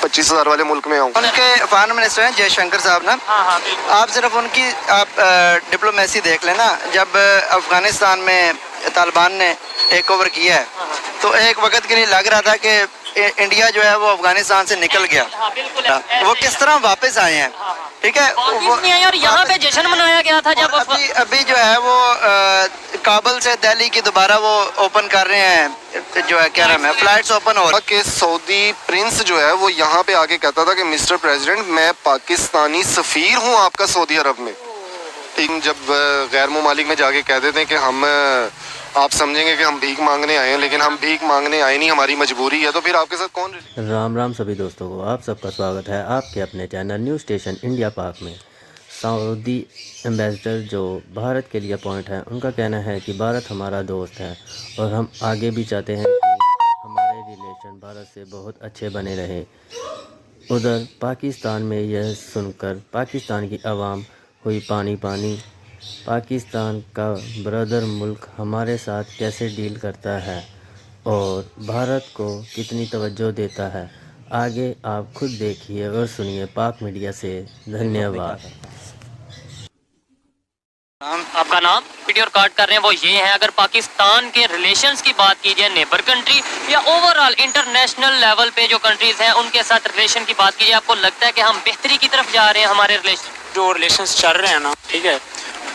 25,000 वाले मुल्क में आऊँ। उनके फॉरेन मिनिस्टर हैं जयशंकर साहब ना, आप सिर्फ उनकी आप डिप्लोमेसी देख लेना। जब अफगानिस्तान में तालिबान ने टेक ओवर किया है तो एक वक्त के लिए लग रहा था कि इंडिया जो है वो अफगानिस्तान से निकल गया। वो किस तरह वापस आए हैं, ठीक है। और यहाँ पे जश्न मनाया गया था जब अभी जो है वो काबुल से दिल्ली की दोबारा वो ओपन कर रहे हैं, जो है क्या नाम है, फ्लाइट्स ओपन हो रही कि सऊदी प्रिंस जो है वो यहाँ पे आके कहता था कि मिस्टर प्रेसिडेंट मैं पाकिस्तानी सफ़ीर हूँ आपका सऊदी अरब में। ठीक, जब गैर ममालिक में जाके कह देते हैं कि हम आप समझेंगे कि हम भीख मांगने आए हैं, लेकिन हम भीख मांगने आए नहीं, हमारी मजबूरी है, तो फिर आपके साथ कौन। राम राम सभी दोस्तों को, आप सबका स्वागत है आपके अपने चैनल न्यूज़ स्टेशन इंडिया पाक में। सऊदी एम्बेसडर जो भारत के लिए अपॉइंट हैं, उनका कहना है कि भारत हमारा दोस्त है और हम आगे भी चाहते हैं कि हमारे रिलेशन भारत से बहुत अच्छे बने रहे। उधर पाकिस्तान में यह सुनकर पाकिस्तान की आवाम हुई पानी पानी। पाकिस्तान का ब्रदर मुल्क हमारे साथ कैसे डील करता है और भारत को कितनी तवज्जो देता है, आगे आप खुद देखिए और सुनिए पाक मीडिया से। धन्यवाद। आपका नाम वीडियो रिकॉर्ड कर रहे हैं वो ये है, अगर पाकिस्तान के रिलेशंस की बात की जाए नेबर कंट्री या ओवरऑल इंटरनेशनल लेवल पे जो कंट्रीज हैं उनके साथ रिलेशन की बात की जाए, आपको लगता है कि हम बेहतरी की तरफ जा रहे हैं? हमारे जो रिलेशंस चल रहे हैं ना, ठीक है,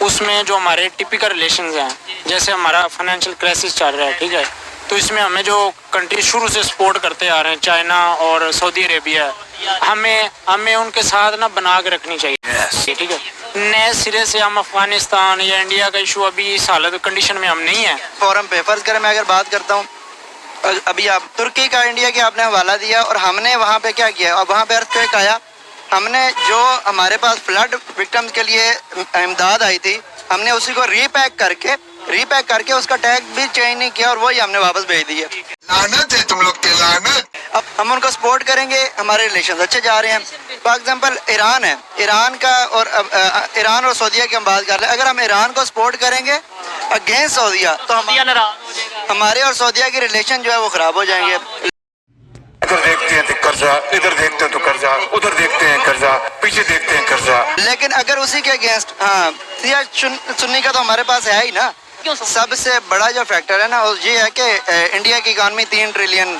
उसमें जो हमारे टिपिकल रिलेशंस हैं, जैसे हमारा फाइनेंशियल क्राइसिस चल रहा है, ठीक है, तो इसमें हमें जो कंट्री शुरू से सपोर्ट करते आ रहे हैं, चाइना और सऊदी अरेबिया, हमें उनके साथ ना बना के रखनी चाहिए, ठीक है। नए सिरे से हम अफगानिस्तान या इंडिया का इशू अभी इस हालत कंडीशन में हम नहीं है। फॉरम पे फर्ज करें मैं अगर बात करता हूँ, अभी आप तुर्की का इंडिया के आपने हवाला दिया और हमने वहाँ पे क्या किया, अब वहाँ पे अर्थक्वेक आया, हमने जो हमारे पास फ्लड विक्टिम्स के लिए इमदाद आई थी, हमने उसी को रीपैक करके उसका टैग भी चेंज नहीं किया और वही हमने वापस भेज दिया। लानत है तुम लोग के, लानत। अब हम उनको सपोर्ट करेंगे, हमारे रिलेशन अच्छे जा रहे हैं। फॉर एग्जाम्पल ईरान है, ईरान और सऊदीया की हम बात कर रहे हैं। अगर हम ईरान को सपोर्ट करेंगे अगेंस्ट सऊदीया तो हमारे और सऊदीया के रिलेशन जो है वो ख़राब हो जाएंगे। इधर देखते हैं तो कर्जा, इधर देखते हैं तो कर्जा, उधर देखते हैं कर्जा, पीछे देखते हैं कर्जा। लेकिन अगर उसी के अगेंस्ट सुन्नी का तो हमारे पास है ही ना। सबसे बड़ा जो फैक्टर है ना वो ये है कि इंडिया की इकॉनमी $3 ट्रिलियन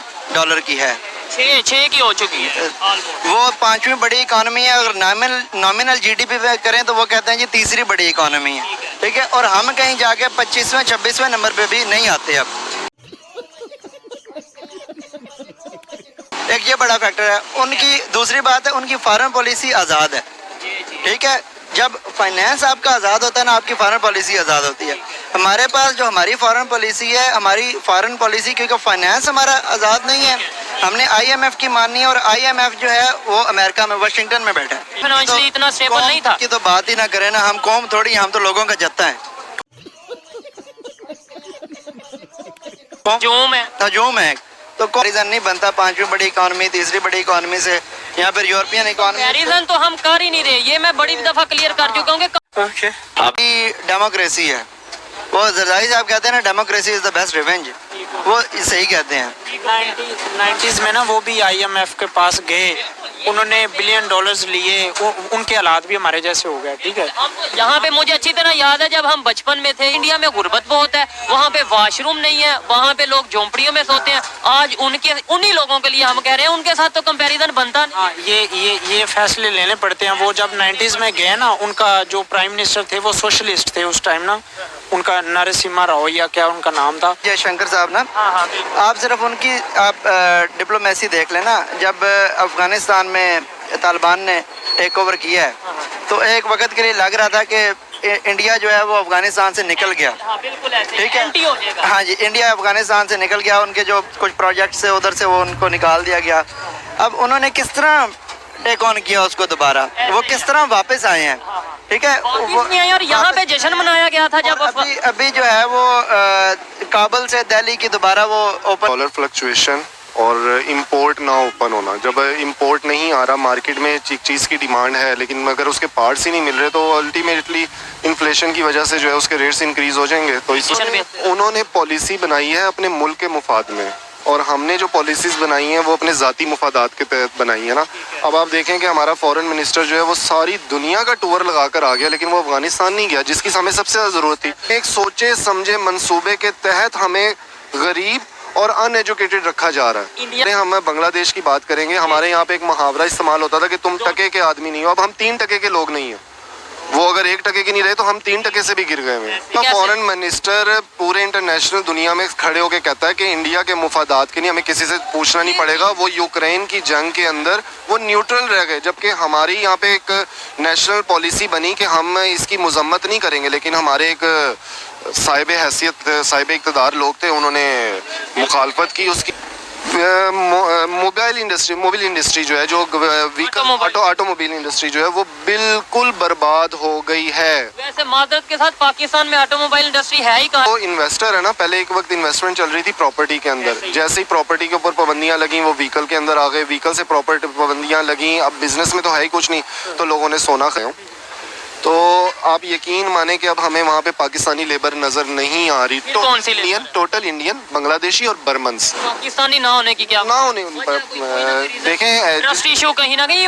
की है, 6 की हो चुकी है, वो 5वीं बड़ी इकॉनमी है। अगर नॉमिनल जीडीपी पे करें तो वो कहते हैं जी तीसरी बड़ी इकॉनमी है, ठीक है। और हम कहीं जाके 25वें 26वें नंबर पे भी नहीं आते। अब एक ये बड़ा फैक्टर है उनकी। दूसरी बात है उनकी फॉरेन पॉलिसी आज़ाद है, ठीक है। जब फाइनेंस आपका आज़ाद होता है ना, आपकी फॉरेन पॉलिसी आज़ाद होती है। हमारे पास जो हमारी फॉरेन पॉलिसी है, हमारी फॉरेन पॉलिसी क्योंकि फाइनेंस हमारा आज़ाद नहीं है, हमने IMF की माननी है और IMF जो है वो अमेरिका में वाशिंगटन में बैठा है। फाइनेंशियली इतना स्टेबल नहीं था कि तो बात ही ना करें ना, हम कौम थोड़ी, हम तो लोगों का जत्था है, हजूम है। तो कंपैरिजन नहीं बनता 5वीं बड़ी इकॉनमी तीसरी बड़ी इकॉनमी से, या फिर यूरोपियन इकॉनमी। कंपैरिजन तो हम कर ही नहीं रहे, ये मैं बड़ी दफा क्लियर कर चुका हूँ कि अभी डेमोक्रेसी है, वो जरदारी साहब कहते हैं ना democracy is the best revenge, वो सही कहते हैं। 90s में ना वो भी IMF के पास गए, उन्होंने $1 बिलियन लिए, उनके हालात भी हमारे जैसे हो गए, ठीक है। यहाँ पे मुझे अच्छी तरह याद है जब हम बचपन में थे, इंडिया में गुर्बत बहुत है, वहाँ पे वॉशरूम नहीं है, वहाँ पे लोग झोंपड़ियों में सोते हैं। आज उन्हीं लोगों के लिए हम कह रहे हैं उनके साथ तो कंपैरिजन बनता नहीं। हाँ, ये फैसले लेने पड़ते हैं। वो जब 90s में गए ना, उनका जो प्राइम मिनिस्टर थे वो सोशलिस्ट थे उस टाइम ना, उनका नरसिम्हा राव या क्या उनका नाम था, जयशंकर साहब ना। आप सिर्फ उनकी आप डिप्लोमेसी देख लेना। जब अफगानिस्तान में तालिबान ने टेक ओवर किया है तो एक वक्त के लिए लग रहा था कि इंडिया जो है वो अफगानिस्तान से निकल गया, ठीक है। हाँ जी, इंडिया अफगानिस्तान से निकल गया, उनके जो कुछ प्रोजेक्ट्स है उधर से वो उनको निकाल दिया गया। अब उन्होंने किस तरह टेक ऑन किया उसको दोबारा, वो किस तरह वापस आए हैं, ठीक है। और यहाँ पे जश्न मनाया गया था जब अभी जो है वो काबुल से दिल्ली की दोबारा वो ओपन। डॉलर फ्लक्चुएशन और इंपोर्ट ना ओपन होना। जब इंपोर्ट नहीं आ रहा, मार्केट में चीज़ की डिमांड है लेकिन अगर उसके पार्ट्स ही नहीं मिल रहे तो अल्टीमेटली इन्फ्लेशन की वजह से जो है उसके रेट्स इंक्रीज हो जाएंगे। तो इसलिए उन्होंने पॉलिसी बनाई है अपने मुल्क के मुफाद में اور ہم نے جو پالیسیز بنائی ہیں وہ اپنے ذاتی مفادات کے تحت بنائی ہیں نا. اب آپ دیکھیں کہ ہمارا فورن منسٹر جو ہے وہ ساری دنیا کا ٹور لگا کر آ گیا, لیکن وہ افغانستان نہیں گیا جس کی ہمیں سب سے زیادہ ضرورت تھی. ایک سوچے سمجھے منصوبے کے تحت ہمیں غریب اور ان ایجوکیٹڈ رکھا جا رہا ہے. ہم بنگلہ دیش کی بات کریں گے, ہمارے یہاں پہ ایک محاورہ استعمال ہوتا تھا کہ تم ٹکے کے آدمی نہیں ہو. اب ہم 3% کے لوگ نہیں ہیں. وہ اگر 1% کے نہیں رہے تو ہم 3% سے بھی گر گئے ہوئے ہیں. فورن منسٹر پورے انٹرنیشنل دنیا میں کھڑے ہو کے کہتا ہے کہ انڈیا کے مفادات کے لیے ہمیں کسی سے پوچھنا نہیں پڑے گا. وہ یوکرین کی جنگ کے اندر وہ نیوٹرل رہ گئے, جبکہ ہماری یہاں پہ ایک نیشنل پالیسی بنی کہ ہم اس کی مذمت نہیں کریں گے, لیکن ہمارے ایک صاحب حیثیت صاحب اقتدار لوگ تھے, انہوں نے مخالفت کی اس کی. موبائل انڈسٹری جو ہے, جو آٹو موبائل انڈسٹری جو ہے وہ بالکل برباد ہو گئی ہے. ویسے معذرت کے ساتھ پاکستان میں آٹو موبائل انڈسٹری ہے ہی کہاں؟ وہ انویسٹر ہے نا, پہلے ایک وقت انویسٹمنٹ چل رہی تھی پراپرٹی کے اندر, جیسے ہی پراپرٹی کے اوپر پابندیاں لگیں وہ وہیکل کے اندر آ گئے, وہیکل سے پراپرٹی پابندیاں لگیں. اب بزنس میں تو ہے ہی کچھ نہیں, تو لوگوں نے سونا کھایا. تو آپ یقین مانیں کہ اب ہمیں وہاں پہ پاکستانی لیبر نظر نہیں آ رہی. کون سی لیبر؟ ٹوٹل انڈین, بنگلہ دیشی اور برمنس. پاکستانی نہ ہونے کی کیا نہ ہونے دیکھیں ٹرسٹ ایشو کہیں نہ کہیں